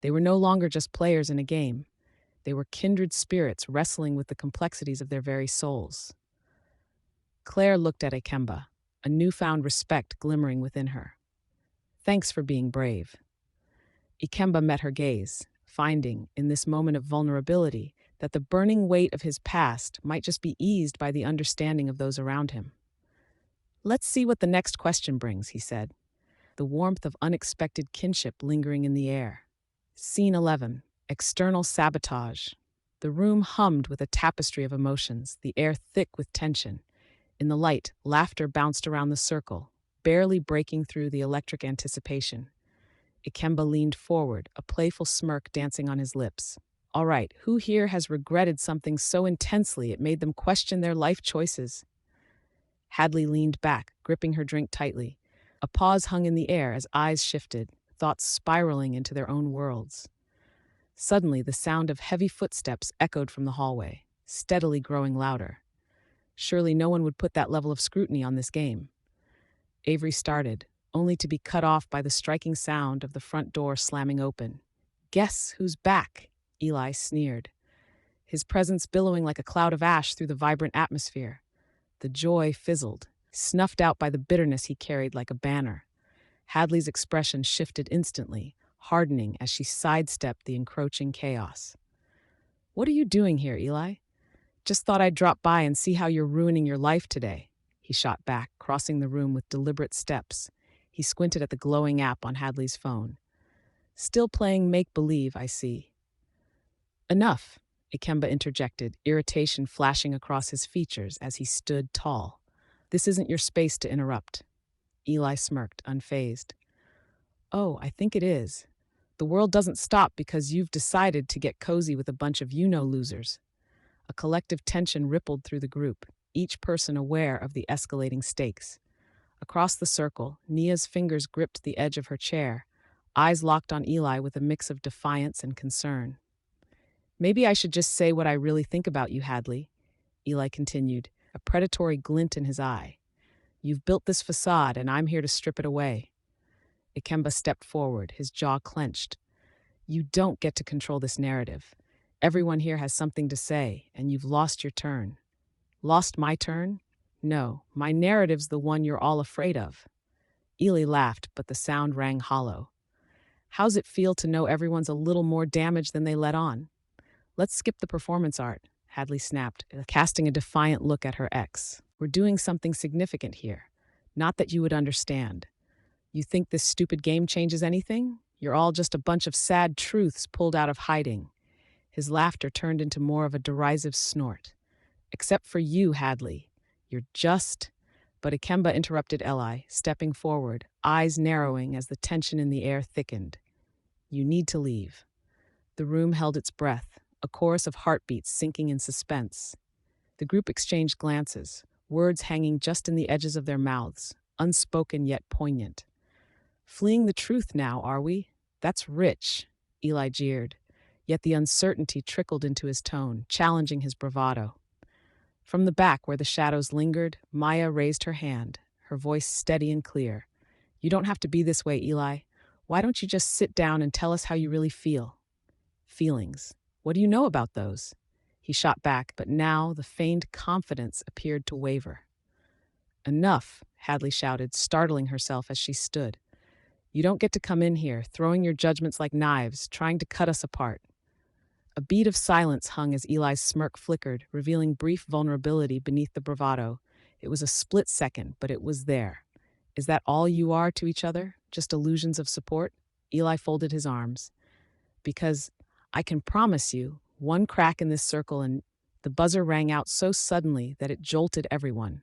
They were no longer just players in a game. They were kindred spirits wrestling with the complexities of their very souls. Claire looked at Ikemba, a newfound respect glimmering within her. Thanks for being brave. Ikemba met her gaze, finding, in this moment of vulnerability, that the burning weight of his past might just be eased by the understanding of those around him. Let's see what the next question brings, he said, the warmth of unexpected kinship lingering in the air. Scene 11. External sabotage. The room hummed with a tapestry of emotions, the air thick with tension. In the light, laughter bounced around the circle, barely breaking through the electric anticipation. Ikemba leaned forward, a playful smirk dancing on his lips. All right, who here has regretted something so intensely it made them question their life choices? Hadley leaned back, gripping her drink tightly. A pause hung in the air as eyes shifted, thoughts spiraling into their own worlds. Suddenly, the sound of heavy footsteps echoed from the hallway, steadily growing louder. Surely no one would put that level of scrutiny on this game. Avery started, only to be cut off by the striking sound of the front door slamming open. Guess who's back? Eli sneered, his presence billowing like a cloud of ash through the vibrant atmosphere. The joy fizzled, snuffed out by the bitterness he carried like a banner. Hadley's expression shifted instantly, hardening as she sidestepped the encroaching chaos. What are you doing here, Eli? Just thought I'd drop by and see how you're ruining your life today. He shot back, crossing the room with deliberate steps. He squinted at the glowing app on Hadley's phone. Still playing make-believe, I see. Enough, Ikemba interjected, irritation flashing across his features as he stood tall. This isn't your space to interrupt. Eli smirked, unfazed. Oh, I think it is. The world doesn't stop because you've decided to get cozy with a bunch of losers. A collective tension rippled through the group, each person aware of the escalating stakes. Across the circle, Nia's fingers gripped the edge of her chair, eyes locked on Eli with a mix of defiance and concern. Maybe I should just say what I really think about you, Hadley, Eli continued, a predatory glint in his eye. You've built this facade, and I'm here to strip it away. Ikemba stepped forward, his jaw clenched. You don't get to control this narrative. Everyone here has something to say, and you've lost your turn. Lost my turn? No, my narrative's the one you're all afraid of. Ely laughed, but the sound rang hollow. How's it feel to know everyone's a little more damaged than they let on? Let's skip the performance art, Hadley snapped, casting a defiant look at her ex. We're doing something significant here. Not that you would understand. You think this stupid game changes anything? You're all just a bunch of sad truths pulled out of hiding. His laughter turned into more of a derisive snort. Except for you, Hadley. You're just... But Ikemba interrupted Eli, stepping forward, eyes narrowing as the tension in the air thickened. You need to leave. The room held its breath, a chorus of heartbeats sinking in suspense. The group exchanged glances, words hanging just in the edges of their mouths, unspoken yet poignant. Fleeing the truth now, are we? That's rich, Eli jeered, yet the uncertainty trickled into his tone, challenging his bravado. From the back where the shadows lingered, Maya raised her hand, her voice steady and clear. You don't have to be this way, Eli. Why don't you just sit down and tell us how you really feel? Feelings. What do you know about those? He shot back, but now the feigned confidence appeared to waver. Enough, Hadley shouted, startling herself as she stood. You don't get to come in here, throwing your judgments like knives, trying to cut us apart. A bead of silence hung as Eli's smirk flickered, revealing brief vulnerability beneath the bravado. It was a split second, but it was there. Is that all you are to each other? Just illusions of support? Eli folded his arms. Because I can promise you, one crack in this circle and the buzzer rang out so suddenly that it jolted everyone.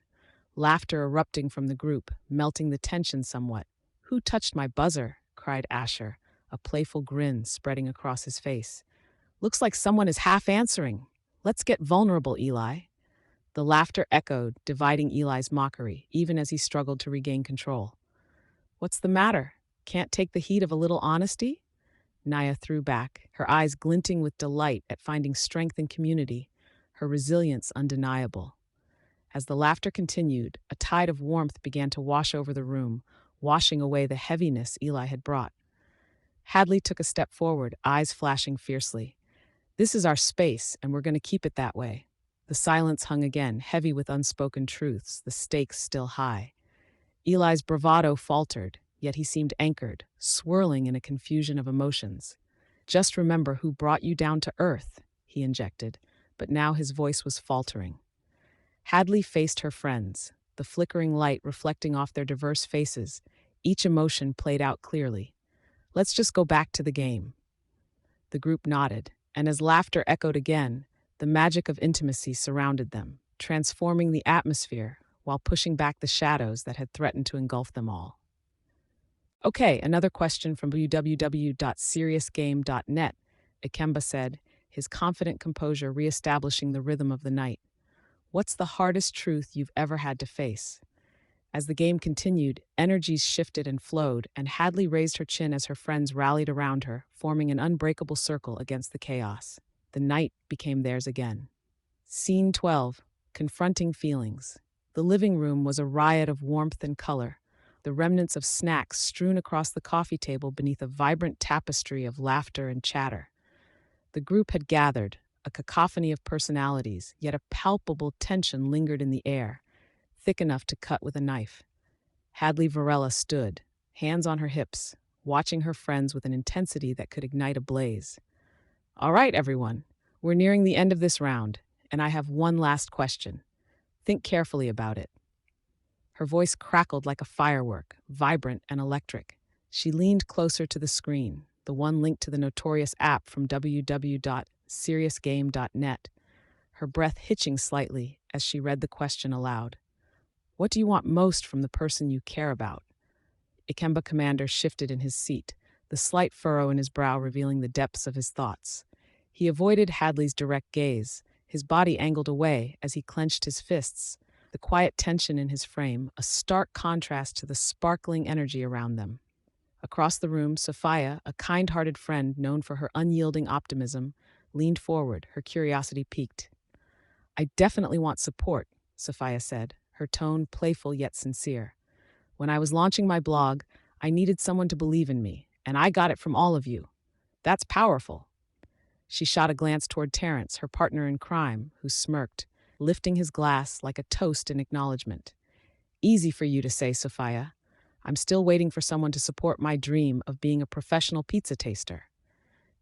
Laughter erupting from the group, melting the tension somewhat. Who touched my buzzer? Cried Asher, a playful grin spreading across his face. Looks like someone is half answering. Let's get vulnerable, Eli. The laughter echoed, dividing Eli's mockery, even as he struggled to regain control. What's the matter? Can't take the heat of a little honesty? Naya threw back, her eyes glinting with delight at finding strength in community, her resilience undeniable. As the laughter continued, a tide of warmth began to wash over the room, washing away the heaviness Eli had brought. Hadley took a step forward, eyes flashing fiercely. This is our space, and we're going to keep it that way. The silence hung again, heavy with unspoken truths, the stakes still high. Eli's bravado faltered, yet he seemed anchored, swirling in a confusion of emotions. Just remember who brought you down to earth, he injected, but now his voice was faltering. Hadley faced her friends, the flickering light reflecting off their diverse faces, each emotion played out clearly. Let's just go back to the game. The group nodded, and as laughter echoed again, the magic of intimacy surrounded them, transforming the atmosphere while pushing back the shadows that had threatened to engulf them all. Okay, another question from www.seriousgame.net. Ikemba said, his confident composure reestablishing the rhythm of the night. What's the hardest truth you've ever had to face? As the game continued, energies shifted and flowed, and Hadley raised her chin as her friends rallied around her, forming an unbreakable circle against the chaos. The night became theirs again. Scene 12. Confronting feelings. The living room was a riot of warmth and color, the remnants of snacks strewn across the coffee table beneath a vibrant tapestry of laughter and chatter. The group had gathered, a cacophony of personalities, yet a palpable tension lingered in the air, thick enough to cut with a knife. Hadley Varela stood, hands on her hips, watching her friends with an intensity that could ignite a blaze. All right, everyone, we're nearing the end of this round, and I have one last question. Think carefully about it. Her voice crackled like a firework, vibrant and electric. She leaned closer to the screen, the one linked to the notorious app from www.seriousgame.net, her breath hitching slightly as she read the question aloud. What do you want most from the person you care about? Ikemba Commander shifted in his seat, the slight furrow in his brow revealing the depths of his thoughts. He avoided Hadley's direct gaze, his body angled away as he clenched his fists, the quiet tension in his frame, a stark contrast to the sparkling energy around them. Across the room, Sophia, a kind-hearted friend known for her unyielding optimism, leaned forward, her curiosity piqued. I definitely want support, Sophia said, her tone playful yet sincere. When I was launching my blog, I needed someone to believe in me, and I got it from all of you. That's powerful. She shot a glance toward Terrence, her partner in crime, who smirked, lifting his glass like a toast in acknowledgement. Easy for you to say, Sophia. I'm still waiting for someone to support my dream of being a professional pizza taster.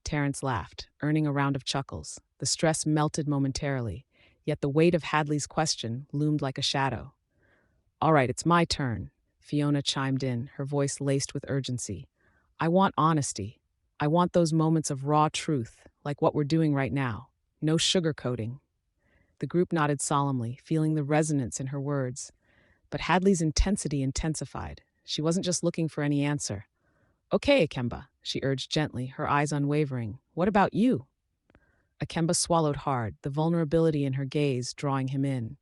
Terrence laughed, earning a round of chuckles. The stress melted momentarily, yet the weight of Hadley's question loomed like a shadow. All right, it's my turn, Fiona chimed in, her voice laced with urgency. I want honesty. I want those moments of raw truth, like what we're doing right now. No sugarcoating. The group nodded solemnly, feeling the resonance in her words. But Hadley's intensity intensified. She wasn't just looking for any answer. Okay, Ikemba, she urged gently, her eyes unwavering. What about you? Ikemba swallowed hard, the vulnerability in her gaze drawing him in.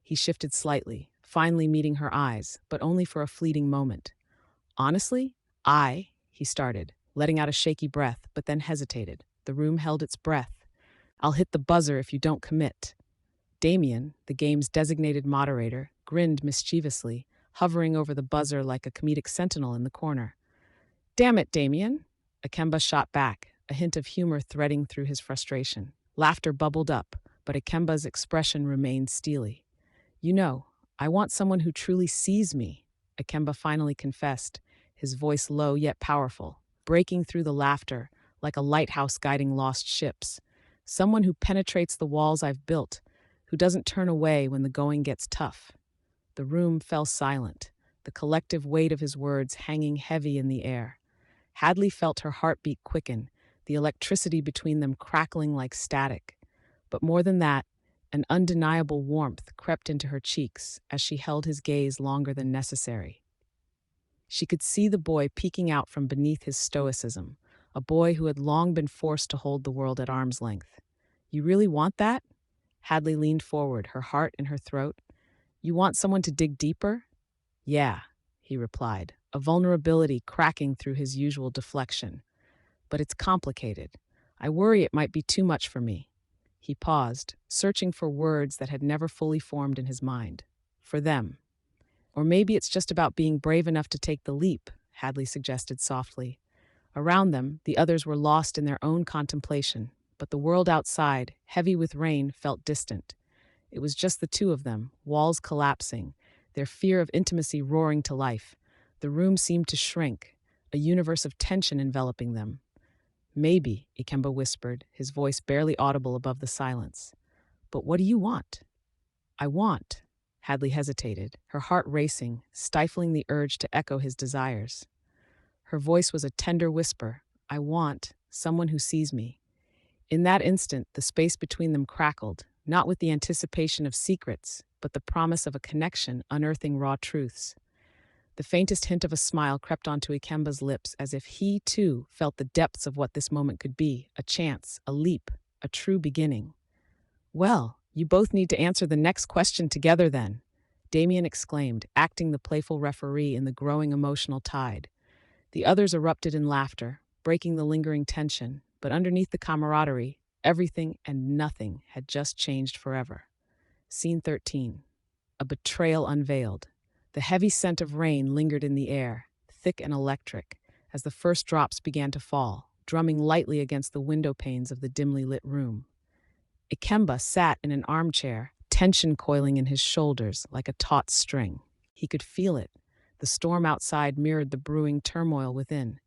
He shifted slightly, finally meeting her eyes, but only for a fleeting moment. Honestly, he started, letting out a shaky breath, but then hesitated. The room held its breath. I'll hit the buzzer if you don't commit. Damien, the game's designated moderator, grinned mischievously, hovering over the buzzer like a comedic sentinel in the corner. Damn it, Damien! Ikemba shot back, a hint of humor threading through his frustration. Laughter bubbled up, but Ikemba's expression remained steely. You know, I want someone who truly sees me, Ikemba finally confessed, his voice low yet powerful, breaking through the laughter like a lighthouse guiding lost ships. Someone who penetrates the walls I've built, who doesn't turn away when the going gets tough. The room fell silent, the collective weight of his words hanging heavy in the air. Hadley felt her heartbeat quicken, the electricity between them crackling like static. But more than that, an undeniable warmth crept into her cheeks as she held his gaze longer than necessary. She could see the boy peeking out from beneath his stoicism, a boy who had long been forced to hold the world at arm's length. You really want that? Hadley leaned forward, her heart in her throat. You want someone to dig deeper? Yeah, he replied, a vulnerability cracking through his usual deflection. But it's complicated. I worry it might be too much for me. He paused, searching for words that had never fully formed in his mind. For them. Or maybe it's just about being brave enough to take the leap, Hadley suggested softly. Around them, the others were lost in their own contemplation, but the world outside, heavy with rain, felt distant. It was just the two of them, walls collapsing, their fear of intimacy roaring to life. The room seemed to shrink, a universe of tension enveloping them. Maybe, Ikemba whispered, his voice barely audible above the silence. But what do you want? I want. Hadley hesitated, her heart racing, stifling the urge to echo his desires. Her voice was a tender whisper. I want someone who sees me. In that instant, the space between them crackled, not with the anticipation of secrets, but the promise of a connection unearthing raw truths. The faintest hint of a smile crept onto Ikemba's lips as if he, too, felt the depths of what this moment could be, a chance, a leap, a true beginning. Well, you both need to answer the next question together then, Damien exclaimed, acting the playful referee in the growing emotional tide. The others erupted in laughter, breaking the lingering tension, but underneath the camaraderie, everything and nothing had just changed forever. Scene 13. A betrayal unveiled. The heavy scent of rain lingered in the air, thick and electric, as the first drops began to fall, drumming lightly against the window panes of the dimly lit room. Ikemba sat in an armchair, tension coiling in his shoulders like a taut string. He could feel it. The storm outside mirrored the brewing turmoil within.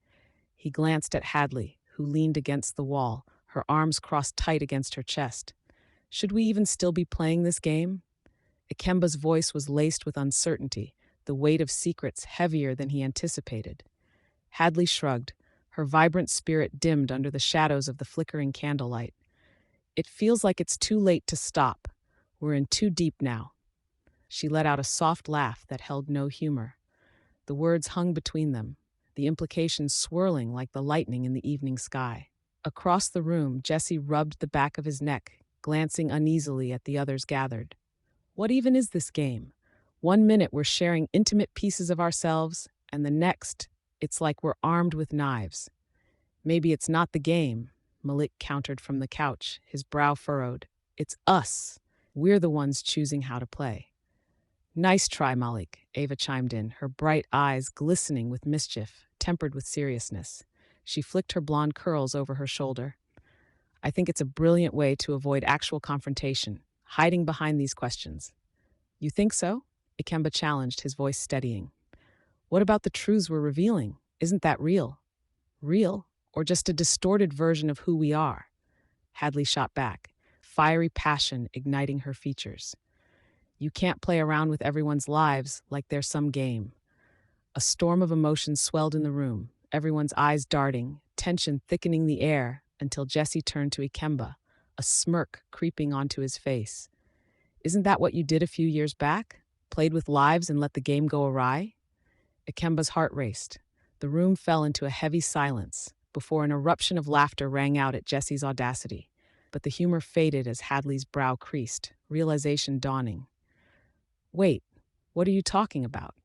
He glanced at Hadley, who leaned against the wall, her arms crossed tight against her chest. Should we even still be playing this game? Ikemba's voice was laced with uncertainty, the weight of secrets heavier than he anticipated. Hadley shrugged, her vibrant spirit dimmed under the shadows of the flickering candlelight. It feels like it's too late to stop. We're in too deep now. She let out a soft laugh that held no humor. The words hung between them, the implications swirling like the lightning in the evening sky. Across the room, Jesse rubbed the back of his neck, glancing uneasily at the others gathered. What even is this game? 1 minute we're sharing intimate pieces of ourselves, and the next, it's like we're armed with knives. Maybe it's not the game, Malik countered from the couch, his brow furrowed. It's us. We're the ones choosing how to play. Nice try, Malik, Ava chimed in, her bright eyes glistening with mischief, tempered with seriousness. She flicked her blonde curls over her shoulder. I think it's a brilliant way to avoid actual confrontation, hiding behind these questions. You think so? Ikemba challenged, his voice steadying. What about the truths we're revealing? Isn't that real? Real? Or just a distorted version of who we are? Hadley shot back, fiery passion igniting her features. You can't play around with everyone's lives like they're some game. A storm of emotions swelled in the room, everyone's eyes darting, tension thickening the air until Jesse turned to Ikemba, a smirk creeping onto his face. Isn't that what you did a few years back? Played with lives and let the game go awry? Ikemba's heart raced. The room fell into a heavy silence before an eruption of laughter rang out at Jesse's audacity. But the humor faded as Hadley's brow creased, realization dawning. Wait, what are you talking about?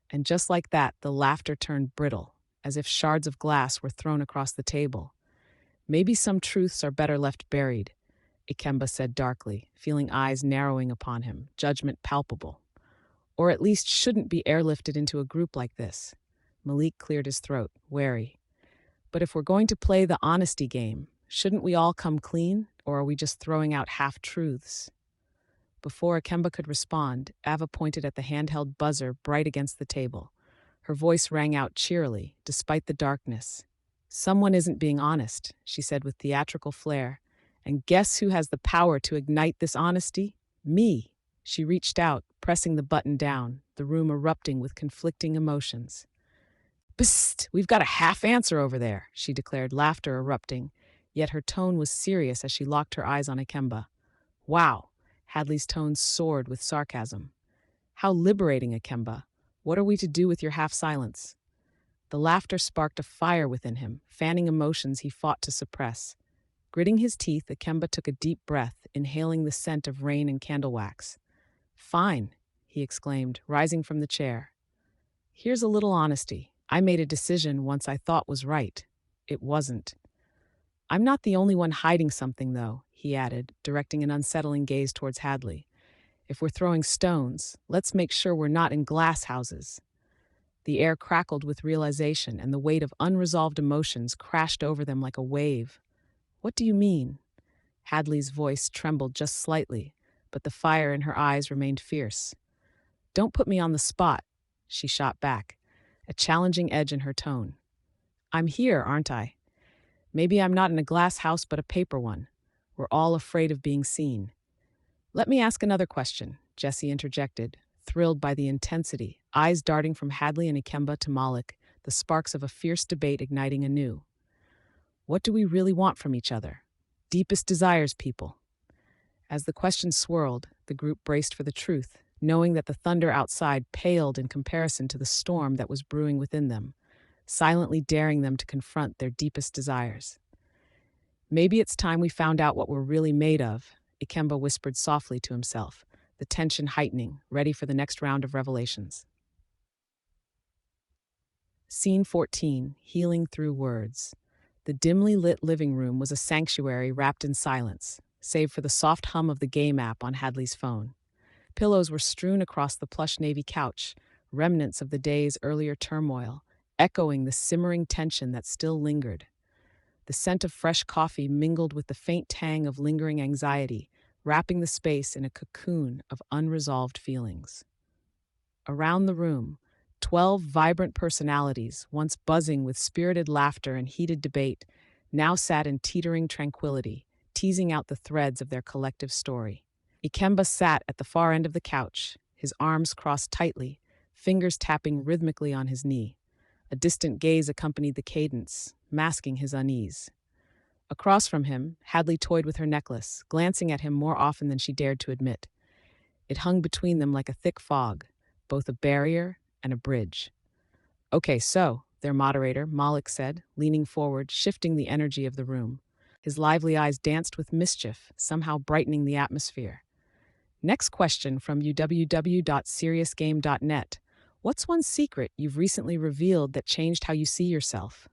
And just like that, the laughter turned brittle, as if shards of glass were thrown across the table. Maybe some truths are better left buried, Ikemba said darkly, feeling eyes narrowing upon him, judgment palpable. Or at least shouldn't be airlifted into a group like this. Malik cleared his throat, wary. But if we're going to play the honesty game, shouldn't we all come clean, or are we just throwing out half-truths? Before Ikemba could respond, Ava pointed at the handheld buzzer bright against the table. Her voice rang out cheerily, despite the darkness. Someone isn't being honest, she said with theatrical flair. And guess who has the power to ignite this honesty? Me. She reached out, pressing the button down, the room erupting with conflicting emotions. Psst, we've got a half answer over there, she declared, laughter erupting, yet her tone was serious as she locked her eyes on Ikemba. Wow. Hadley's tone soared with sarcasm. How liberating, Ikemba. What are we to do with your half-silence? The laughter sparked a fire within him, fanning emotions he fought to suppress. Gritting his teeth, Ikemba took a deep breath, inhaling the scent of rain and candle wax. Fine, he exclaimed, rising from the chair. Here's a little honesty. I made a decision once I thought was right. It wasn't. I'm not the only one hiding something, though, he added, directing an unsettling gaze towards Hadley. If we're throwing stones, let's make sure we're not in glass houses. The air crackled with realization, and the weight of unresolved emotions crashed over them like a wave. What do you mean? Hadley's voice trembled just slightly, but the fire in her eyes remained fierce. Don't put me on the spot, she shot back, a challenging edge in her tone. I'm here, aren't I? Maybe I'm not in a glass house, but a paper one. We're all afraid of being seen. Let me ask another question, Jesse interjected, thrilled by the intensity, eyes darting from Hadley and Ikemba to Malik, the sparks of a fierce debate igniting anew. What do we really want from each other? Deepest desires, people. As the question swirled, the group braced for the truth, knowing that the thunder outside paled in comparison to the storm that was brewing within them, silently daring them to confront their deepest desires. Maybe it's time we found out what we're really made of, Ikemba whispered softly to himself, the tension heightening, ready for the next round of revelations. Scene 14, Healing Through Words. The dimly lit living room was a sanctuary wrapped in silence, save for the soft hum of the game app on Hadley's phone. Pillows were strewn across the plush navy couch, remnants of the day's earlier turmoil, echoing the simmering tension that still lingered. The scent of fresh coffee mingled with the faint tang of lingering anxiety, wrapping the space in a cocoon of unresolved feelings. Around the room, 12 vibrant personalities, once buzzing with spirited laughter and heated debate, now sat in teetering tranquility, teasing out the threads of their collective story. Ikemba sat at the far end of the couch, his arms crossed tightly, fingers tapping rhythmically on his knee. A distant gaze accompanied the cadence, masking his unease. Across from him, Hadley toyed with her necklace, glancing at him more often than she dared to admit. It hung between them like a thick fog, both a barrier and a bridge. Okay, so, their moderator, Malik said, leaning forward, shifting the energy of the room. His lively eyes danced with mischief, somehow brightening the atmosphere. Next question from www.seriousgame.net. What's one secret you've recently revealed that changed how you see yourself?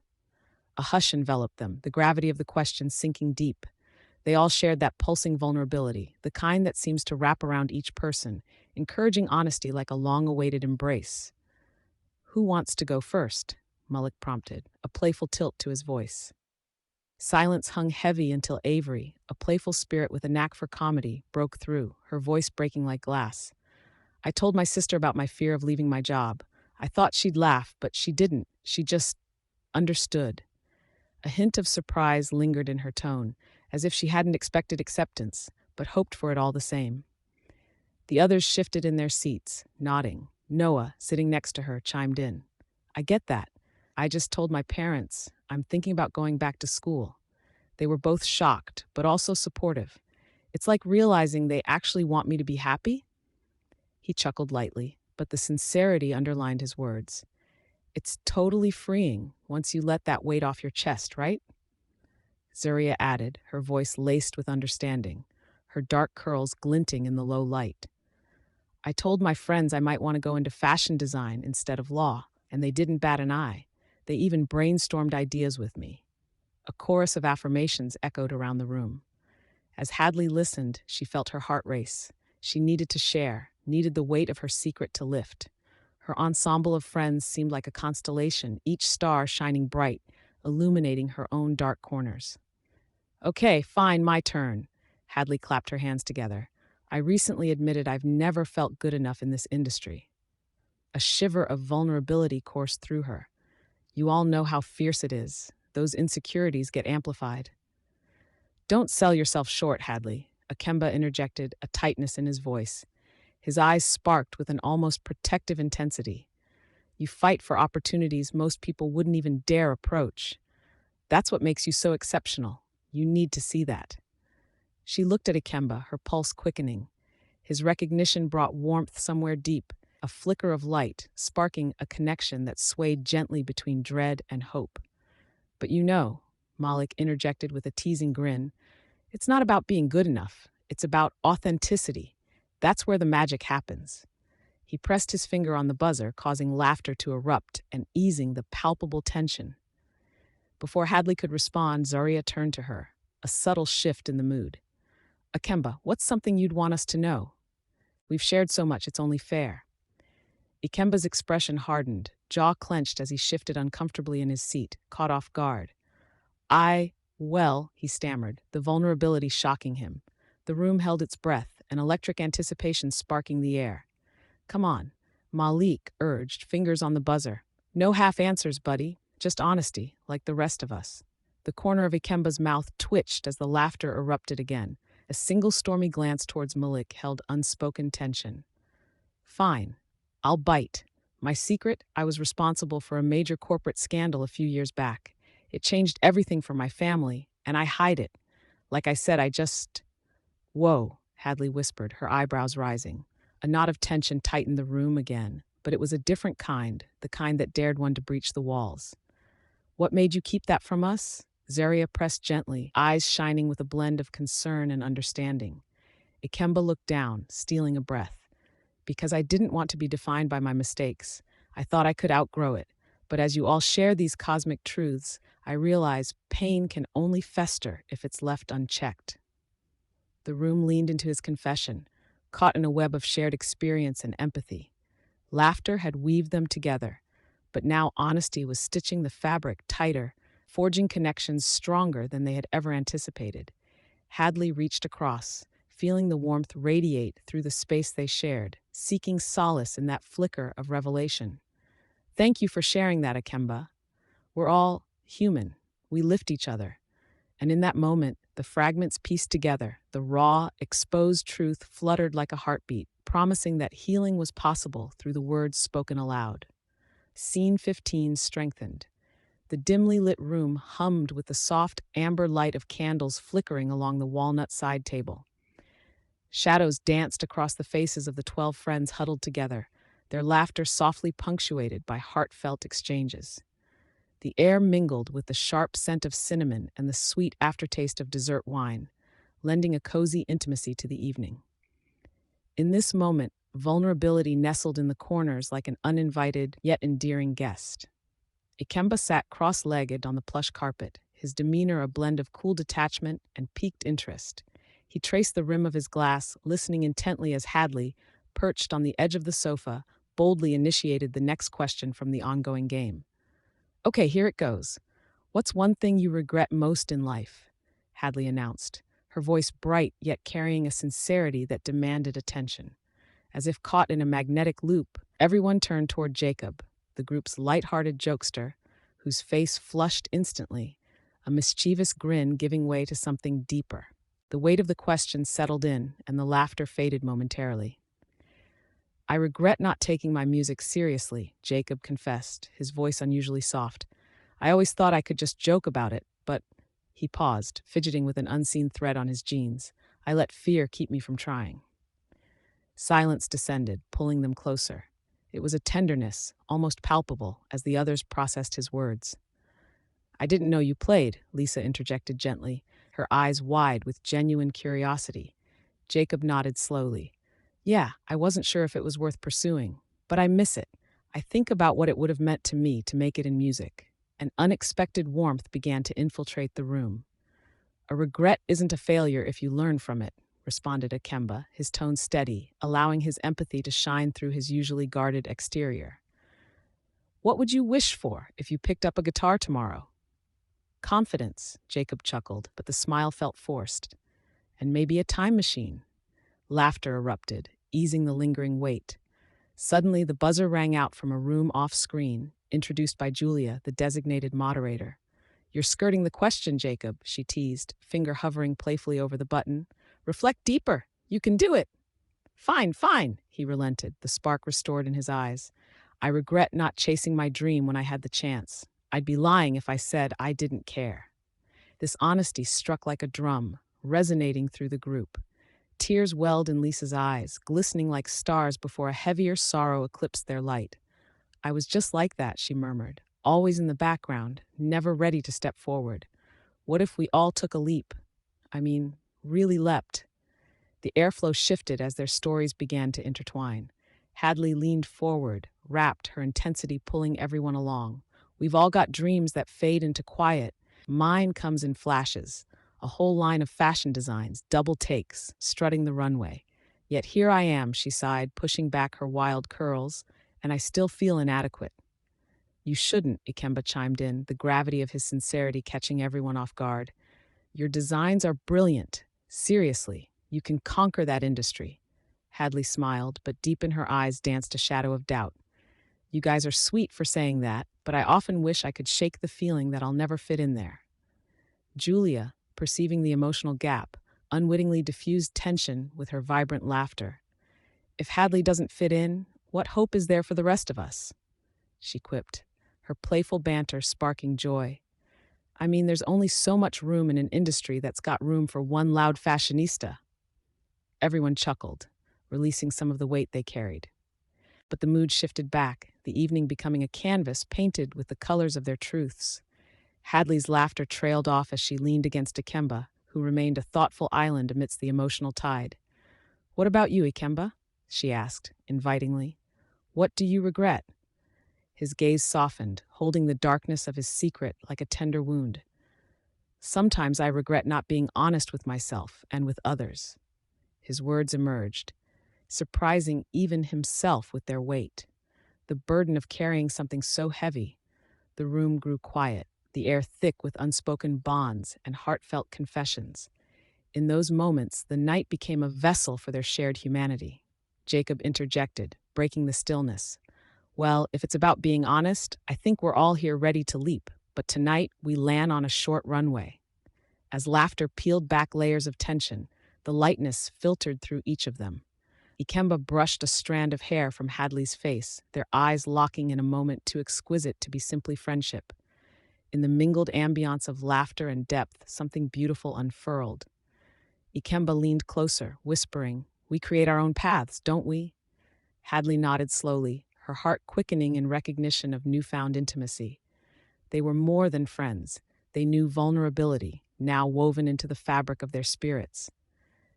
A hush enveloped them, the gravity of the question sinking deep. They all shared that pulsing vulnerability, the kind that seems to wrap around each person, encouraging honesty like a long-awaited embrace. Who wants to go first? Mullick prompted, a playful tilt to his voice. Silence hung heavy until Avery, a playful spirit with a knack for comedy, broke through, her voice breaking like glass. I told my sister about my fear of leaving my job. I thought she'd laugh, but she didn't. She just understood. A hint of surprise lingered in her tone, as if she hadn't expected acceptance, but hoped for it all the same. The others shifted in their seats, nodding. Noah, sitting next to her, chimed in. I get that. I just told my parents I'm thinking about going back to school. They were both shocked, but also supportive. It's like realizing they actually want me to be happy. He chuckled lightly, but the sincerity underlined his words. It's totally freeing once you let that weight off your chest, right? Zuria added, her voice laced with understanding, her dark curls glinting in the low light. I told my friends I might want to go into fashion design instead of law, and they didn't bat an eye. They even brainstormed ideas with me. A chorus of affirmations echoed around the room. As Hadley listened, she felt her heart race. She needed to share, needed the weight of her secret to lift. Her ensemble of friends seemed like a constellation, each star shining bright, illuminating her own dark corners. Okay, fine, my turn. Hadley clapped her hands together. I recently admitted I've never felt good enough in this industry. A shiver of vulnerability coursed through her. You all know how fierce it is. Those insecurities get amplified. Don't sell yourself short, Hadley, Akemba interjected, a tightness in his voice. His eyes sparked with an almost protective intensity. You fight for opportunities most people wouldn't even dare approach. That's what makes you so exceptional. You need to see that. She looked at Ikemba, her pulse quickening. His recognition brought warmth somewhere deep, a flicker of light, sparking a connection that swayed gently between dread and hope. But you know, Malik interjected with a teasing grin, it's not about being good enough. It's about authenticity. That's where the magic happens. He pressed his finger on the buzzer, causing laughter to erupt and easing the palpable tension. Before Hadley could respond, Zaria turned to her, a subtle shift in the mood. Akemba, what's something you'd want us to know? We've shared so much, it's only fair. Ikemba's expression hardened, jaw clenched as he shifted uncomfortably in his seat, caught off guard. Well, he stammered, the vulnerability shocking him. The room held its breath, an electric anticipation sparking the air. Come on, Malik urged, fingers on the buzzer. No half answers, buddy, just honesty, like the rest of us. The corner of Ikemba's mouth twitched as the laughter erupted again. A single stormy glance towards Malik held unspoken tension. Fine, I'll bite. My secret, I was responsible for a major corporate scandal a few years back. It changed everything for my family, and I hide it. Like I said, Whoa, Hadley whispered, her eyebrows rising. A knot of tension tightened the room again, but it was a different kind, the kind that dared one to breach the walls. What made you keep that from us? Zaria pressed gently, eyes shining with a blend of concern and understanding. Ikemba looked down, stealing a breath. Because I didn't want to be defined by my mistakes. I thought I could outgrow it. But as you all share these cosmic truths, I realize pain can only fester if it's left unchecked. The room leaned into his confession, caught in a web of shared experience and empathy. Laughter had weaved them together, but now honesty was stitching the fabric tighter, forging connections stronger than they had ever anticipated. Hadley reached across, feeling the warmth radiate through the space they shared, seeking solace in that flicker of revelation. Thank you for sharing that, Ikemba. We're all human. We lift each other. And in that moment, the fragments pieced together, the raw, exposed truth fluttered like a heartbeat, promising that healing was possible through the words spoken aloud. Scene 15 strengthened. The dimly lit room hummed with the soft amber light of candles flickering along the walnut side table. Shadows danced across the faces of the 12 friends huddled together, their laughter softly punctuated by heartfelt exchanges. The air mingled with the sharp scent of cinnamon and the sweet aftertaste of dessert wine, lending a cozy intimacy to the evening. In this moment, vulnerability nestled in the corners like an uninvited yet endearing guest. Ikemba sat cross-legged on the plush carpet, his demeanor a blend of cool detachment and piqued interest. He traced the rim of his glass, listening intently as Hadley, perched on the edge of the sofa, boldly initiated the next question from the ongoing game. Okay, here it goes. What's one thing you regret most in life? Hadley announced, her voice bright yet carrying a sincerity that demanded attention. As if caught in a magnetic loop, everyone turned toward Jacob, the group's light-hearted jokester, whose face flushed instantly, a mischievous grin giving way to something deeper. The weight of the question settled in, and the laughter faded momentarily. I regret not taking my music seriously, Jacob confessed, his voice unusually soft. I always thought I could just joke about it, but... He paused, fidgeting with an unseen thread on his jeans. I let fear keep me from trying. Silence descended, pulling them closer. It was a tenderness, almost palpable, as the others processed his words. I didn't know you played, Lisa interjected gently, her eyes wide with genuine curiosity. Jacob nodded slowly. Yeah, I wasn't sure if it was worth pursuing, but I miss it. I think about what it would have meant to me to make it in music. An unexpected warmth began to infiltrate the room. A regret isn't a failure if you learn from it, responded Ikemba, his tone steady, allowing his empathy to shine through his usually guarded exterior. What would you wish for if you picked up a guitar tomorrow? Confidence, Jacob chuckled, but the smile felt forced. And maybe a time machine. Laughter erupted, easing the lingering weight. Suddenly, the buzzer rang out from a room off-screen, introduced by Julia, the designated moderator. You're skirting the question, Jacob, she teased, finger hovering playfully over the button. Reflect deeper. You can do it. Fine, he relented, the spark restored in his eyes. I regret not chasing my dream when I had the chance. I'd be lying if I said I didn't care. This honesty struck like a drum, resonating through the group. Tears welled in Lisa's eyes, glistening like stars before a heavier sorrow eclipsed their light. I was just like that, she murmured, always in the background, never ready to step forward. What if we all took a leap? Really leapt. The airflow shifted as their stories began to intertwine. Hadley leaned forward, rapt, her intensity pulling everyone along. We've all got dreams that fade into quiet. Mine comes in flashes. A whole line of fashion designs, double takes, strutting the runway. Yet here I am, she sighed, pushing back her wild curls, and I still feel inadequate. You shouldn't, Ikemba chimed in, the gravity of his sincerity catching everyone off guard. Your designs are brilliant. Seriously, you can conquer that industry. Hadley smiled, but deep in her eyes danced a shadow of doubt. You guys are sweet for saying that, but I often wish I could shake the feeling that I'll never fit in there. Julia, perceiving the emotional gap, unwittingly diffused tension with her vibrant laughter. If Hadley doesn't fit in, what hope is there for the rest of us? She quipped, her playful banter sparking joy. I mean, there's only so much room in an industry that's got room for one loud fashionista. Everyone chuckled, releasing some of the weight they carried. But the mood shifted back, the evening becoming a canvas painted with the colors of their truths. Hadley's laughter trailed off as she leaned against Ikemba, who remained a thoughtful island amidst the emotional tide. What about you, Ikemba? She asked, invitingly. What do you regret? His gaze softened, holding the darkness of his secret like a tender wound. Sometimes I regret not being honest with myself and with others. His words emerged, surprising even himself with their weight. The burden of carrying something so heavy. The room grew quiet, the air thick with unspoken bonds and heartfelt confessions. In those moments, the night became a vessel for their shared humanity. Jacob interjected, breaking the stillness. Well, if it's about being honest, I think we're all here ready to leap, but tonight we land on a short runway. As laughter peeled back layers of tension, the lightness filtered through each of them. Ikemba brushed a strand of hair from Hadley's face, their eyes locking in a moment too exquisite to be simply friendship. In the mingled ambiance of laughter and depth, something beautiful unfurled. Ikemba leaned closer, whispering, We create our own paths, don't we? Hadley nodded slowly, her heart quickening in recognition of newfound intimacy. They were more than friends. They knew vulnerability, now woven into the fabric of their spirits.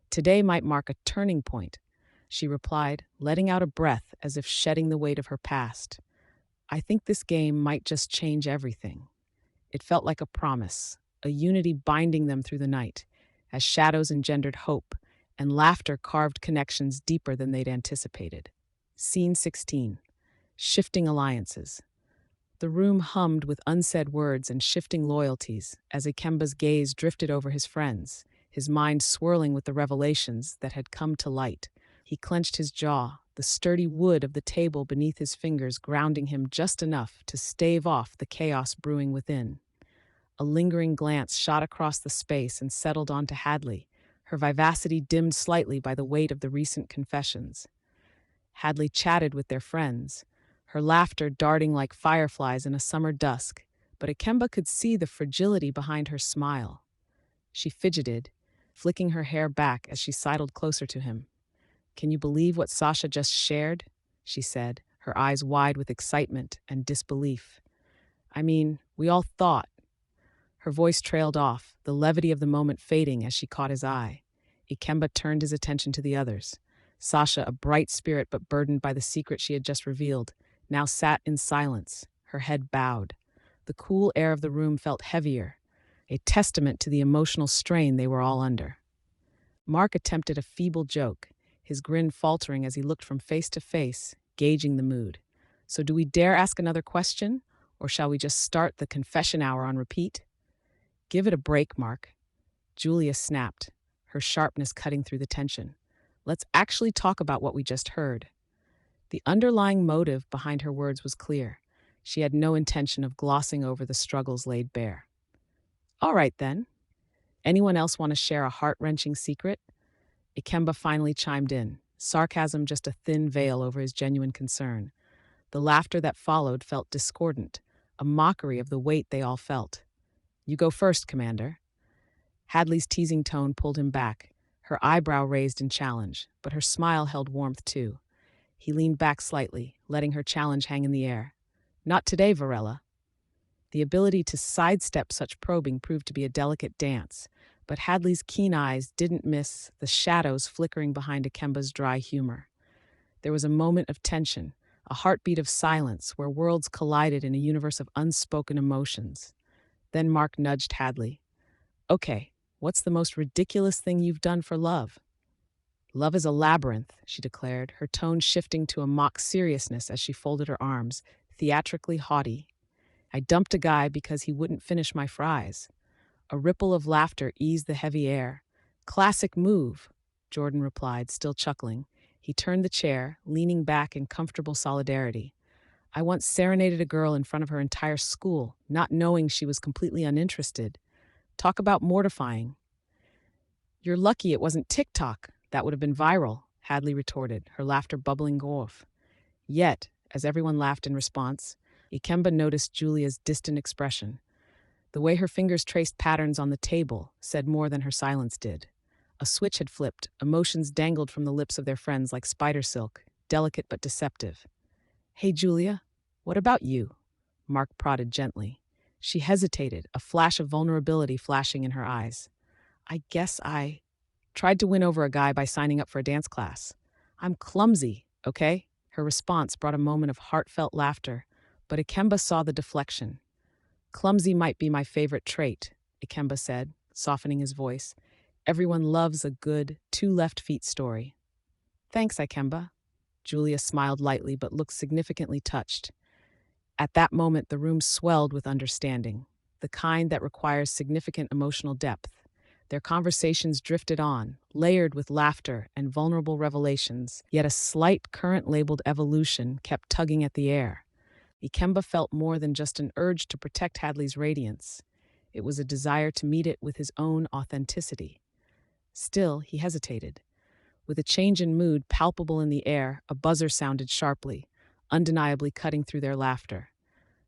Today might mark a turning point, she replied, letting out a breath as if shedding the weight of her past. I think this game might just change everything. It felt like a promise, a unity binding them through the night, as shadows engendered hope, and laughter carved connections deeper than they'd anticipated. Scene 16. Shifting alliances. The room hummed with unsaid words and shifting loyalties as Ikemba's gaze drifted over his friends, his mind swirling with the revelations that had come to light. He clenched his jaw, the sturdy wood of the table beneath his fingers grounding him just enough to stave off the chaos brewing within. A lingering glance shot across the space and settled onto Hadley, her vivacity dimmed slightly by the weight of the recent confessions. Hadley chatted with their friends, her laughter darting like fireflies in a summer dusk, but Ikemba could see the fragility behind her smile. She fidgeted, flicking her hair back as she sidled closer to him. Can you believe what Sasha just shared? She said, her eyes wide with excitement and disbelief. I mean, we all thought. Her voice trailed off, the levity of the moment fading as she caught his eye. Ikemba turned his attention to the others. Sasha, a bright spirit but burdened by the secret she had just revealed, now sat in silence, her head bowed. The cool air of the room felt heavier, a testament to the emotional strain they were all under. Mark attempted a feeble joke, his grin faltering as he looked from face to face, gauging the mood. So do we dare ask another question, or shall we just start the confession hour on repeat? Give it a break, Mark. Julia snapped, her sharpness cutting through the tension. Let's actually talk about what we just heard. The underlying motive behind her words was clear. She had no intention of glossing over the struggles laid bare. All right, then. Anyone else want to share a heart-wrenching secret? Ikemba finally chimed in, sarcasm just a thin veil over his genuine concern. The laughter that followed felt discordant, a mockery of the weight they all felt. You go first, Commander. Hadley's teasing tone pulled him back, her eyebrow raised in challenge, but her smile held warmth too. He leaned back slightly, letting her challenge hang in the air. Not today, Varela. The ability to sidestep such probing proved to be a delicate dance, but Hadley's keen eyes didn't miss the shadows flickering behind Ikemba's dry humor. There was a moment of tension, a heartbeat of silence where worlds collided in a universe of unspoken emotions. Then Mark nudged Hadley. Okay, what's the most ridiculous thing you've done for love? Love is a labyrinth, she declared, her tone shifting to a mock seriousness as she folded her arms, theatrically haughty. I dumped a guy because he wouldn't finish my fries. A ripple of laughter eased the heavy air. Classic move, Jordan replied, still chuckling. He turned the chair, leaning back in comfortable solidarity. I once serenaded a girl in front of her entire school, not knowing she was completely uninterested. Talk about mortifying. You're lucky it wasn't TikTok. That would have been viral, Hadley retorted, her laughter bubbling off. Yet, as everyone laughed in response, Ikemba noticed Julia's distant expression. The way her fingers traced patterns on the table said more than her silence did. A switch had flipped, emotions dangled from the lips of their friends like spider silk, delicate but deceptive. Hey, Julia, what about you? Mark prodded gently. She hesitated, a flash of vulnerability flashing in her eyes. I guess I tried to win over a guy by signing up for a dance class. I'm clumsy, okay? Her response brought a moment of heartfelt laughter, but Ikemba saw the deflection. Clumsy might be my favorite trait, Ikemba said, softening his voice. Everyone loves a good two left feet story. Thanks, Ikemba. Julia smiled lightly but looked significantly touched. At that moment, the room swelled with understanding, the kind that requires significant emotional depth. Their conversations drifted on, layered with laughter and vulnerable revelations, yet a slight current labeled evolution kept tugging at the air. Ikemba felt more than just an urge to protect Hadley's radiance. It was a desire to meet it with his own authenticity. Still, he hesitated. With a change in mood palpable in the air, a buzzer sounded sharply, undeniably cutting through their laughter.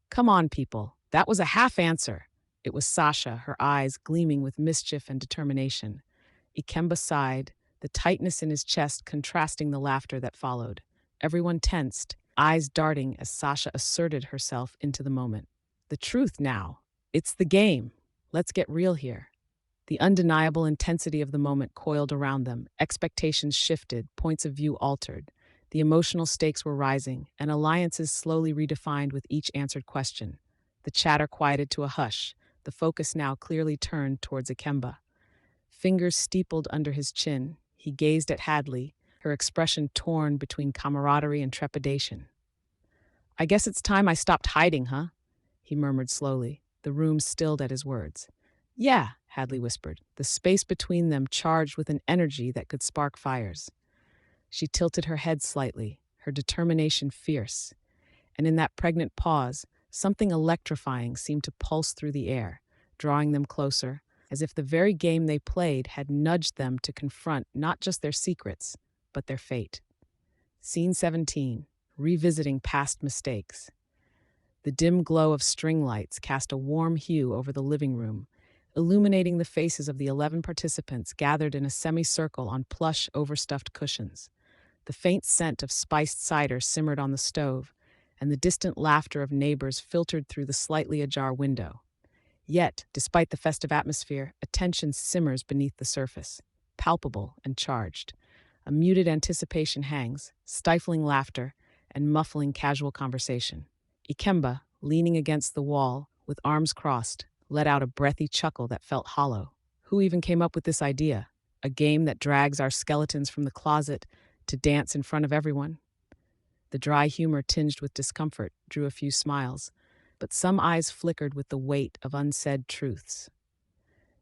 Come on, people. That was a half answer. It was Sasha, her eyes gleaming with mischief and determination. Ikemba sighed, the tightness in his chest contrasting the laughter that followed. Everyone tensed, eyes darting as Sasha asserted herself into the moment. The truth now. It's the game. Let's get real here. The undeniable intensity of the moment coiled around them. Expectations shifted, points of view altered. The emotional stakes were rising, and alliances slowly redefined with each answered question. The chatter quieted to a hush, the focus now clearly turned towards Ikemba. Fingers steepled under his chin, he gazed at Hadley, her expression torn between camaraderie and trepidation. I guess it's time I stopped hiding, huh? He murmured slowly, the room stilled at his words. Yeah, Hadley whispered, the space between them charged with an energy that could spark fires. She tilted her head slightly, her determination fierce. And in that pregnant pause, something electrifying seemed to pulse through the air, drawing them closer, as if the very game they played had nudged them to confront not just their secrets, but their fate. Scene 17, revisiting past mistakes. The dim glow of string lights cast a warm hue over the living room, illuminating the faces of the 11 participants gathered in a semicircle on plush, overstuffed cushions. The faint scent of spiced cider simmered on the stove, and the distant laughter of neighbors filtered through the slightly ajar window. Yet, despite the festive atmosphere, a tension simmers beneath the surface, palpable and charged. A muted anticipation hangs, stifling laughter and muffling casual conversation. Ikemba, leaning against the wall, with arms crossed, let out a breathy chuckle that felt hollow. Who even came up with this idea? A game that drags our skeletons from the closet to dance in front of everyone? The dry humor tinged with discomfort drew a few smiles, but some eyes flickered with the weight of unsaid truths.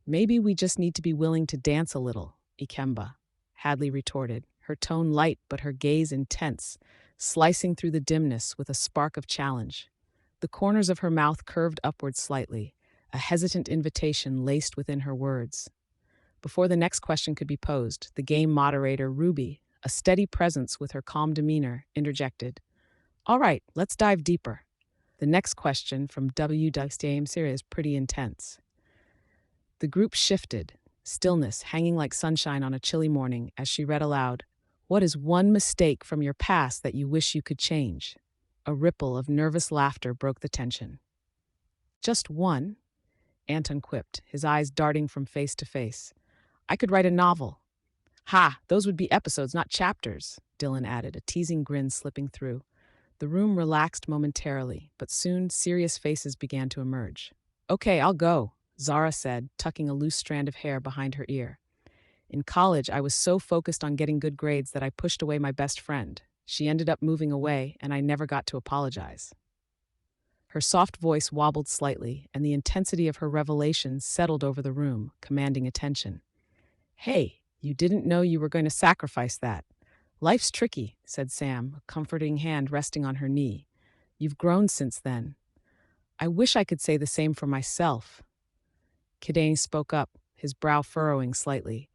Maybe we just need to be willing to dance a little, Ikemba, Hadley retorted, her tone light but her gaze intense, slicing through the dimness with a spark of challenge. The corners of her mouth curved upward slightly, a hesitant invitation laced within her words. Before the next question could be posed, the game moderator, Ruby, a steady presence with her calm demeanor, interjected. All right, let's dive deeper. The next question from WDAM series is pretty intense. The group shifted, stillness hanging like sunshine on a chilly morning as she read aloud, What is one mistake from your past that you wish you could change? A ripple of nervous laughter broke the tension. Just one, Anton quipped, his eyes darting from face to face. I could write a novel. Ha, those would be episodes, not chapters, Dylan added, a teasing grin slipping through. The room relaxed momentarily, but soon serious faces began to emerge. Okay, I'll go, Zara said, tucking a loose strand of hair behind her ear. In college, I was so focused on getting good grades that I pushed away my best friend. She ended up moving away, and I never got to apologize. Her soft voice wobbled slightly, and the intensity of her revelations settled over the room, commanding attention. Hey, you didn't know you were going to sacrifice that. Life's tricky, said Sam, a comforting hand resting on her knee. You've grown since then. I wish I could say the same for myself. Kidane spoke up, his brow furrowing slightly.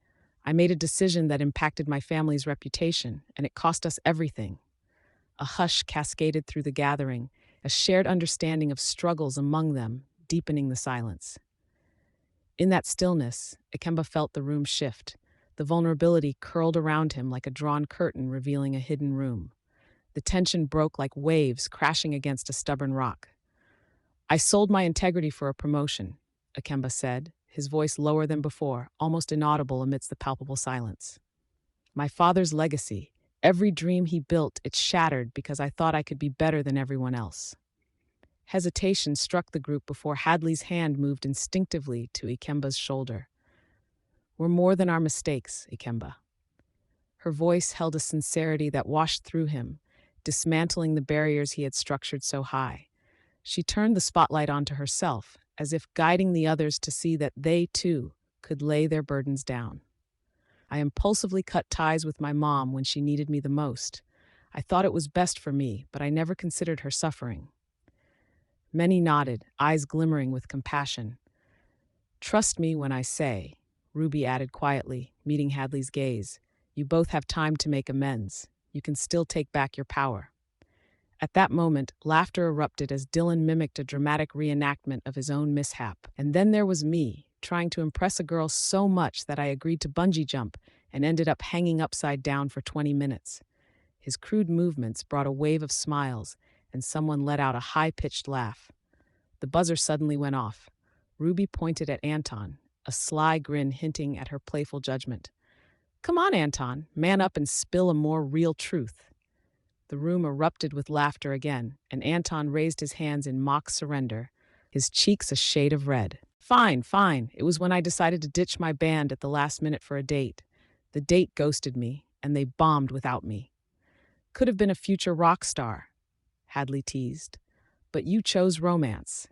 I made a decision that impacted my family's reputation, and it cost us everything. A hush cascaded through the gathering, a shared understanding of struggles among them, deepening the silence. In that stillness, Ikemba felt the room shift. The vulnerability curled around him like a drawn curtain revealing a hidden room. The tension broke like waves crashing against a stubborn rock. I sold my integrity for a promotion, Ikemba said, his voice lower than before, almost inaudible amidst the palpable silence. My father's legacy, every dream he built, it shattered because I thought I could be better than everyone else. Hesitation struck the group before Hadley's hand moved instinctively to Ikemba's shoulder. We're more than our mistakes, Ikemba. Her voice held a sincerity that washed through him, dismantling the barriers he had structured so high. She turned the spotlight onto herself, as if guiding the others to see that they, too, could lay their burdens down. I impulsively cut ties with my mom when she needed me the most. I thought it was best for me, but I never considered her suffering. Many nodded, eyes glimmering with compassion. Trust me when I say, Ruby added quietly, meeting Hadley's gaze, you both have time to make amends. You can still take back your power. At that moment, laughter erupted as Dylan mimicked a dramatic reenactment of his own mishap. And then there was me, trying to impress a girl so much that I agreed to bungee jump and ended up hanging upside down for 20 minutes. His crude movements brought a wave of smiles, and someone let out a high-pitched laugh. The buzzer suddenly went off. Ruby pointed at Anton, a sly grin hinting at her playful judgment. Come on, Anton, man up and spill a more real truth. The room erupted with laughter again, and Anton raised his hands in mock surrender, his cheeks a shade of red. Fine, fine. It was when I decided to ditch my band at the last minute for a date. The date ghosted me, and they bombed without me. Could have been a future rock star, Hadley teased. But you chose romance.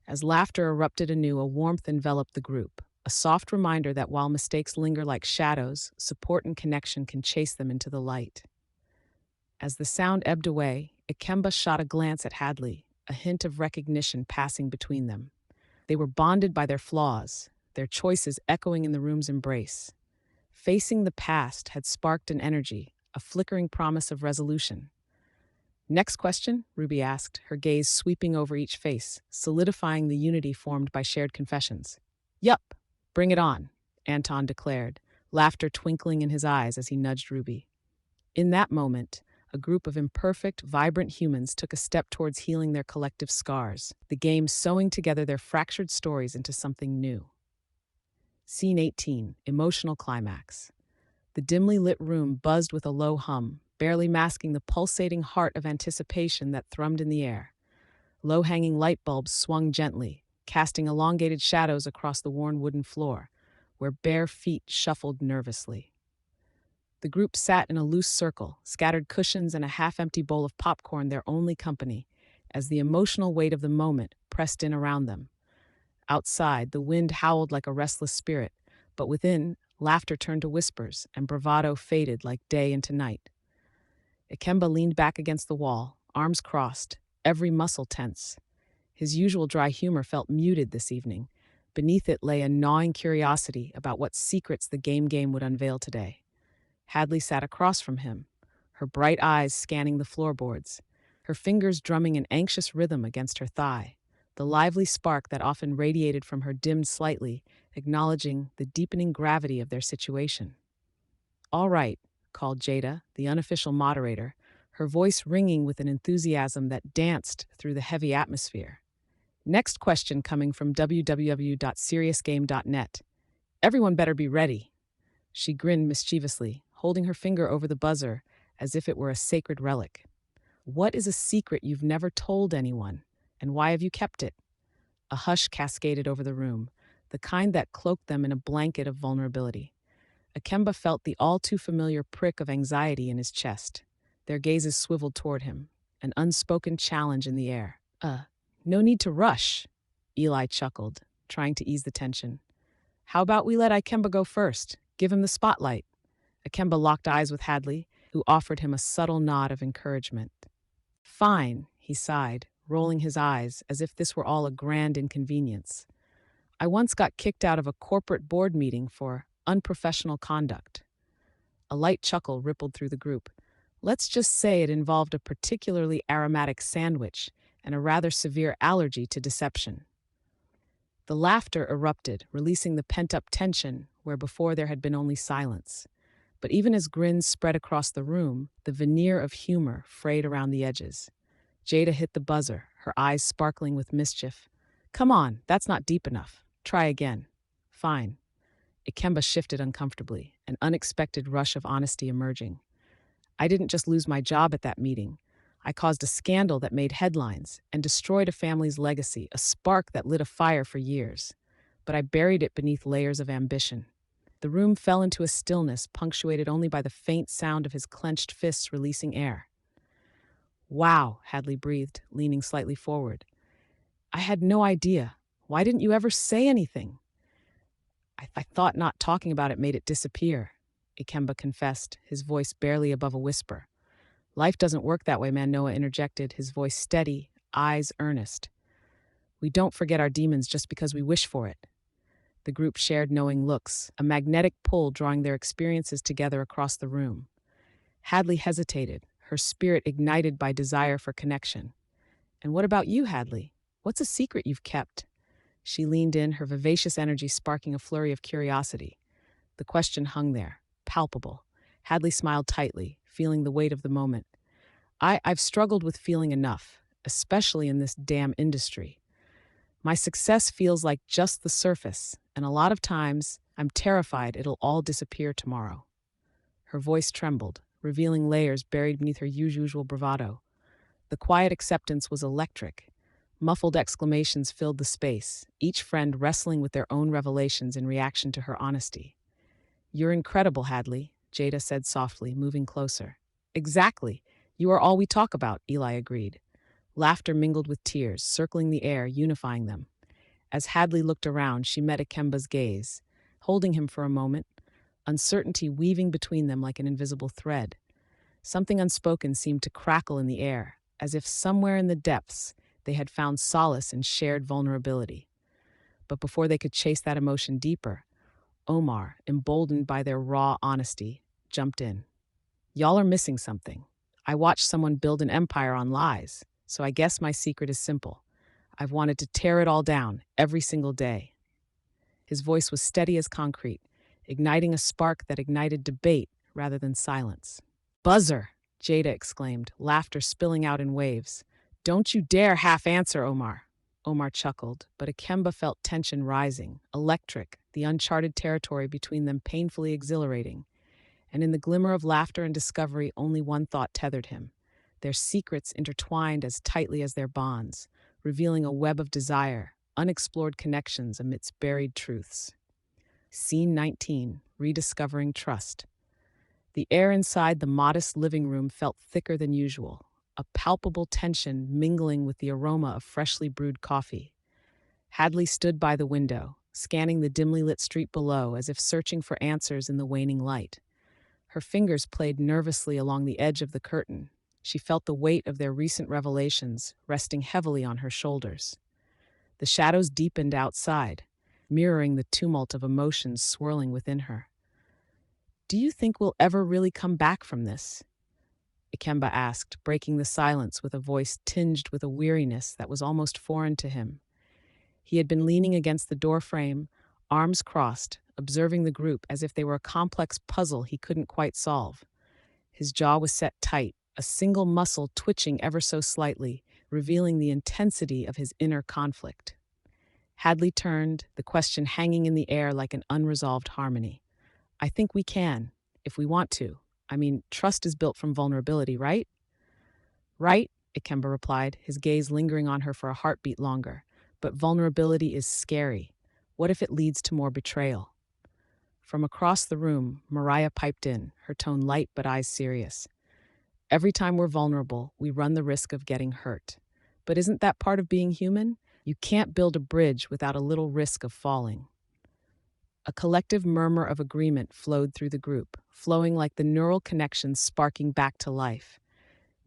As laughter erupted anew, a warmth enveloped the group, a soft reminder that while mistakes linger like shadows, support and connection can chase them into the light. As the sound ebbed away, Ikemba shot a glance at Hadley, a hint of recognition passing between them. They were bonded by their flaws, their choices echoing in the room's embrace. Facing the past had sparked an energy, a flickering promise of resolution. Next question, Ruby asked, her gaze sweeping over each face, solidifying the unity formed by shared confessions. Yup, bring it on, Anton declared, laughter twinkling in his eyes as he nudged Ruby. In that moment, a group of imperfect, vibrant humans took a step towards healing their collective scars, the game sewing together their fractured stories into something new. Scene 18, Emotional Climax. The dimly lit room buzzed with a low hum, barely masking the pulsating heart of anticipation that thrummed in the air. Low-hanging light bulbs swung gently, casting elongated shadows across the worn wooden floor, where bare feet shuffled nervously. The group sat in a loose circle, scattered cushions and a half-empty bowl of popcorn their only company, as the emotional weight of the moment pressed in around them. Outside, the wind howled like a restless spirit, but within, laughter turned to whispers, and bravado faded like day into night. Ikemba leaned back against the wall, arms crossed, every muscle tense. His usual dry humor felt muted this evening. Beneath it lay a gnawing curiosity about what secrets the game would unveil today. Hadley sat across from him, her bright eyes scanning the floorboards, her fingers drumming an anxious rhythm against her thigh, the lively spark that often radiated from her dimmed slightly, acknowledging the deepening gravity of their situation. All right, called Jada, the unofficial moderator, her voice ringing with an enthusiasm that danced through the heavy atmosphere. Next question coming from www.seriousgame.net. Everyone better be ready. She grinned mischievously, holding her finger over the buzzer as if it were a sacred relic. What is a secret you've never told anyone, and why have you kept it? A hush cascaded over the room, the kind that cloaked them in a blanket of vulnerability. Akemba felt the all-too-familiar prick of anxiety in his chest. Their gazes swiveled toward him, an unspoken challenge in the air. No need to rush, Eli chuckled, trying to ease the tension. How about we let Ikemba go first? Give him the spotlight. Ikemba locked eyes with Hadley, who offered him a subtle nod of encouragement. Fine, he sighed, rolling his eyes as if this were all a grand inconvenience. I once got kicked out of a corporate board meeting for unprofessional conduct. A light chuckle rippled through the group. Let's just say it involved a particularly aromatic sandwich and a rather severe allergy to deception. The laughter erupted, releasing the pent-up tension where before there had been only silence. But even as grins spread across the room, the veneer of humor frayed around the edges. Jada hit the buzzer, her eyes sparkling with mischief. Come on, that's not deep enough. Try again. Fine. Ikemba shifted uncomfortably, an unexpected rush of honesty emerging. I didn't just lose my job at that meeting. I caused a scandal that made headlines and destroyed a family's legacy, a spark that lit a fire for years. But I buried it beneath layers of ambition. The room fell into a stillness punctuated only by the faint sound of his clenched fists releasing air. Wow, Hadley breathed, leaning slightly forward. I had no idea. Why didn't you ever say anything? I thought not talking about it made it disappear, Ikemba confessed, his voice barely above a whisper. Life doesn't work that way, Manoa interjected, his voice steady, eyes earnest. We don't forget our demons just because we wish for it. The group shared knowing looks, a magnetic pull drawing their experiences together across the room. Hadley hesitated, her spirit ignited by desire for connection. And what about you, Hadley? What's a secret you've kept? She leaned in, her vivacious energy sparking a flurry of curiosity. The question hung there, palpable. Hadley smiled tightly, feeling the weight of the moment. I've struggled with feeling enough, especially in this damn industry. My success feels like just the surface, and a lot of times I'm terrified it'll all disappear tomorrow. Her voice trembled, revealing layers buried beneath her usual bravado. The quiet acceptance was electric. Muffled exclamations filled the space, each friend wrestling with their own revelations in reaction to her honesty. You're incredible, Hadley, Jada said softly, moving closer. Exactly. You are all we talk about, Eli agreed. Laughter mingled with tears, circling the air, unifying them. As Hadley looked around, she met Ikemba's gaze, holding him for a moment, uncertainty weaving between them like an invisible thread. Something unspoken seemed to crackle in the air, as if somewhere in the depths they had found solace in shared vulnerability. But before they could chase that emotion deeper, Omar, emboldened by their raw honesty, jumped in. Y'all are missing something. I watched someone build an empire on lies, so I guess my secret is simple. I've wanted to tear it all down, every single day. His voice was steady as concrete, igniting a spark that ignited debate rather than silence. Buzzer! Jada exclaimed, laughter spilling out in waves. Don't you dare half-answer, Omar. Omar chuckled, but Ikemba felt tension rising, electric, the uncharted territory between them painfully exhilarating. And in the glimmer of laughter and discovery, only one thought tethered him. Their secrets intertwined as tightly as their bonds, revealing a web of desire, unexplored connections amidst buried truths. Scene 19, Rediscovering Trust. The air inside the modest living room felt thicker than usual, a palpable tension mingling with the aroma of freshly brewed coffee. Hadley stood by the window, scanning the dimly lit street below as if searching for answers in the waning light. Her fingers played nervously along the edge of the curtain. She felt the weight of their recent revelations resting heavily on her shoulders. The shadows deepened outside, mirroring the tumult of emotions swirling within her. Do you think we'll ever really come back from this? Ikemba asked, breaking the silence with a voice tinged with a weariness that was almost foreign to him. He had been leaning against the doorframe, arms crossed, observing the group as if they were a complex puzzle he couldn't quite solve. His jaw was set tight, a single muscle twitching ever so slightly, revealing the intensity of his inner conflict. Hadley turned, the question hanging in the air like an unresolved harmony. I think we can, if we want to. I mean, trust is built from vulnerability, right? Right, Ikemba replied, his gaze lingering on her for a heartbeat longer. But vulnerability is scary. What if it leads to more betrayal? From across the room, Mariah piped in, her tone light but eyes serious. Every time we're vulnerable, we run the risk of getting hurt. But isn't that part of being human? You can't build a bridge without a little risk of falling. A collective murmur of agreement flowed through the group, flowing like the neural connections sparking back to life.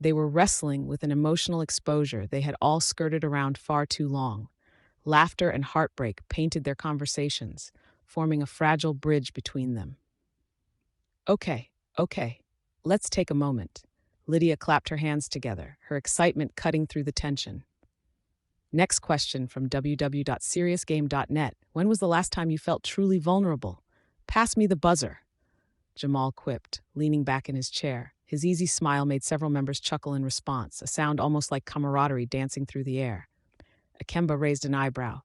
They were wrestling with an emotional exposure they had all skirted around far too long. Laughter and heartbreak painted their conversations, forming a fragile bridge between them. Okay, okay, let's take a moment. Lydia clapped her hands together, her excitement cutting through the tension. Next question from www.seriousgame.net. When was the last time you felt truly vulnerable? Pass me the buzzer, Jamal quipped, leaning back in his chair. His easy smile made several members chuckle in response, a sound almost like camaraderie dancing through the air. Akemba raised an eyebrow.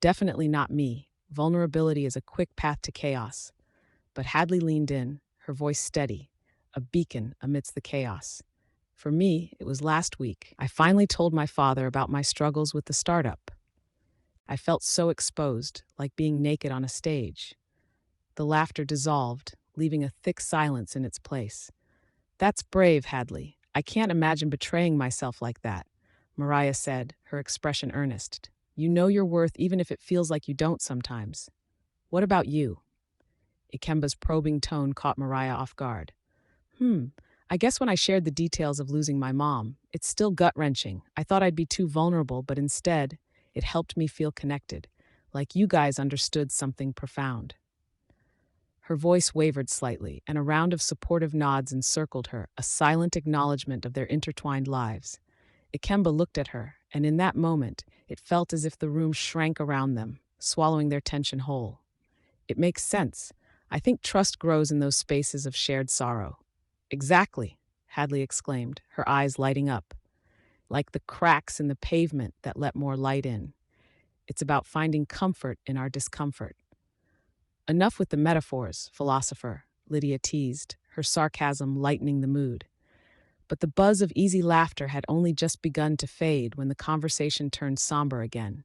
Definitely not me. Vulnerability is a quick path to chaos. But Hadley leaned in, her voice steady, a beacon amidst the chaos. For me, it was last week. I finally told my father about my struggles with the startup. I felt so exposed, like being naked on a stage. The laughter dissolved, leaving a thick silence in its place. That's brave, Hadley. I can't imagine betraying myself like that, Mariah said, her expression earnest. You know your worth even if it feels like you don't sometimes. What about you? Ikemba's probing tone caught Mariah off guard. I guess when I shared the details of losing my mom, it's still gut-wrenching. I thought I'd be too vulnerable, but instead, it helped me feel connected, like you guys understood something profound. Her voice wavered slightly, and a round of supportive nods encircled her, a silent acknowledgement of their intertwined lives. Ikemba looked at her, and in that moment, it felt as if the room shrank around them, swallowing their tension whole. It makes sense. I think trust grows in those spaces of shared sorrow. Exactly, Hadley exclaimed, her eyes lighting up, like the cracks in the pavement that let more light in. It's about finding comfort in our discomfort. Enough with the metaphors, philosopher, Lydia teased, her sarcasm lightening the mood. But the buzz of easy laughter had only just begun to fade when the conversation turned somber again.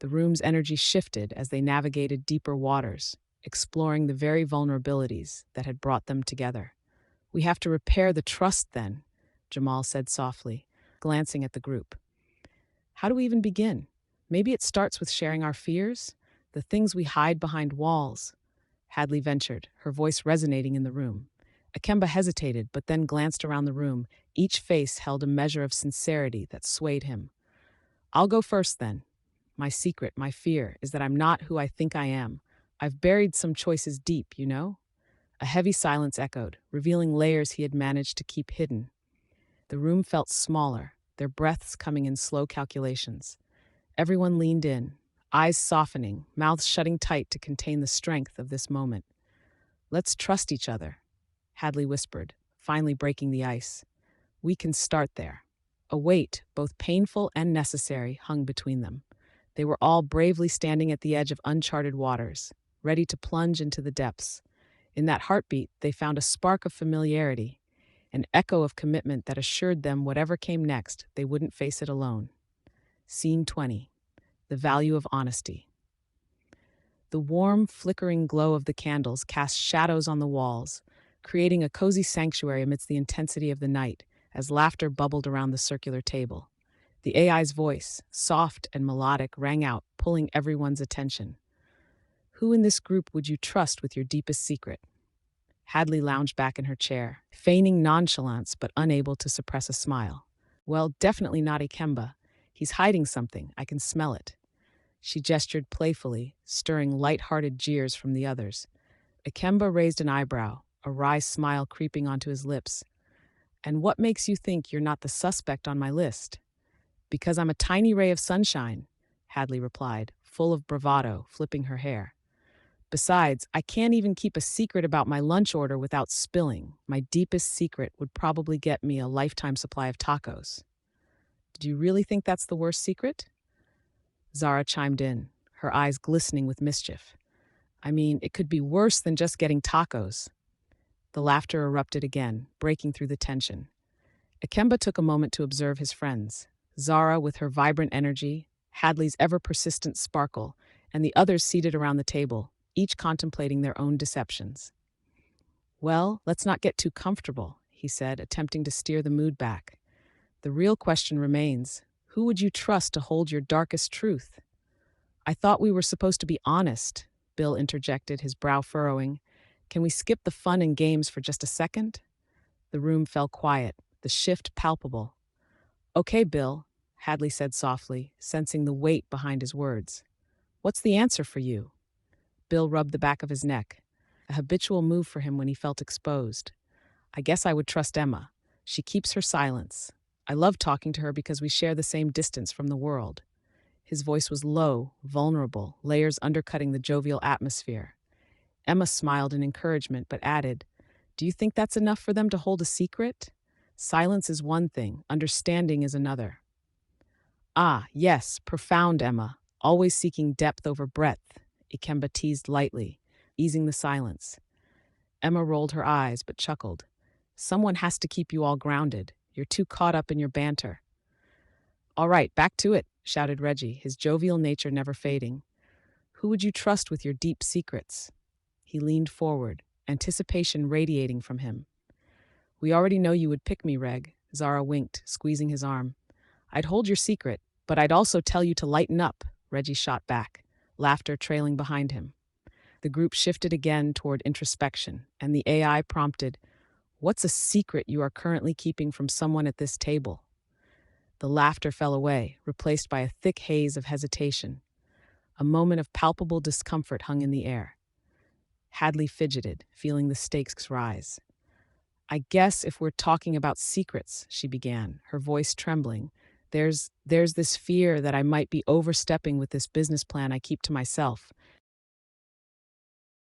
The room's energy shifted as they navigated deeper waters, exploring the very vulnerabilities that had brought them together. We have to repair the trust then, Jamal said softly, glancing at the group. How do we even begin? Maybe it starts with sharing our fears, the things we hide behind walls. Hadley ventured, her voice resonating in the room. Akemba hesitated, but then glanced around the room. Each face held a measure of sincerity that swayed him. I'll go first then. My secret, my fear, is that I'm not who I think I am. I've buried some choices deep, you know? A heavy silence echoed, revealing layers he had managed to keep hidden. The room felt smaller, their breaths coming in slow calculations. Everyone leaned in, eyes softening, mouths shutting tight to contain the strength of this moment. Let's trust each other, Hadley whispered, finally breaking the ice. We can start there. A weight, both painful and necessary, hung between them. They were all bravely standing at the edge of uncharted waters, ready to plunge into the depths. In that heartbeat, they found a spark of familiarity, an echo of commitment that assured them whatever came next, they wouldn't face it alone. Scene 20. The value of honesty. The warm, flickering glow of the candles cast shadows on the walls, creating a cozy sanctuary amidst the intensity of the night, as laughter bubbled around the circular table. The AI's voice, soft and melodic, rang out, pulling everyone's attention. Who in this group would you trust with your deepest secret? Hadley lounged back in her chair, feigning nonchalance but unable to suppress a smile. Well, definitely not Ikemba. He's hiding something, I can smell it. She gestured playfully, stirring light-hearted jeers from the others. Ikemba raised an eyebrow, a wry smile creeping onto his lips. And what makes you think you're not the suspect on my list? Because I'm a tiny ray of sunshine, Hadley replied, full of bravado, flipping her hair. Besides, I can't even keep a secret about my lunch order without spilling. My deepest secret would probably get me a lifetime supply of tacos. Did you really think that's the worst secret? Zara chimed in, her eyes glistening with mischief. I mean, it could be worse than just getting tacos. The laughter erupted again, breaking through the tension. Ikemba took a moment to observe his friends. Zara with her vibrant energy, Hadley's ever-persistent sparkle, and the others seated around the table, each contemplating their own deceptions. Well, let's not get too comfortable, he said, attempting to steer the mood back. The real question remains, who would you trust to hold your darkest truth? I thought we were supposed to be honest, Bill interjected, his brow furrowing. Can we skip the fun and games for just a second? The room fell quiet, the shift palpable. Okay, Bill, Hadley said softly, sensing the weight behind his words. What's the answer for you? Bill rubbed the back of his neck, a habitual move for him when he felt exposed. I guess I would trust Emma. She keeps her silence. I love talking to her because we share the same distance from the world. His voice was low, vulnerable, layers undercutting the jovial atmosphere. Emma smiled in encouragement but added, Do you think that's enough for them to hold a secret? Silence is one thing, understanding is another. Ah, yes, profound Emma, always seeking depth over breadth, Ikemba teased lightly, easing the silence. Emma rolled her eyes but chuckled. Someone has to keep you all grounded. You're too caught up in your banter. All right, back to it, shouted Reggie, his jovial nature never fading. Who would you trust with your deep secrets? He leaned forward, anticipation radiating from him. We already know you would pick me, Reg, Zara winked, squeezing his arm. I'd hold your secret, but I'd also tell you to lighten up, Reggie shot back, laughter trailing behind him. The group shifted again toward introspection, and the AI prompted, What's a secret you are currently keeping from someone at this table? The laughter fell away, replaced by a thick haze of hesitation. A moment of palpable discomfort hung in the air. Hadley fidgeted, feeling the stakes rise. I guess if we're talking about secrets, she began, her voice trembling, there's this fear that I might be overstepping with this business plan I keep to myself.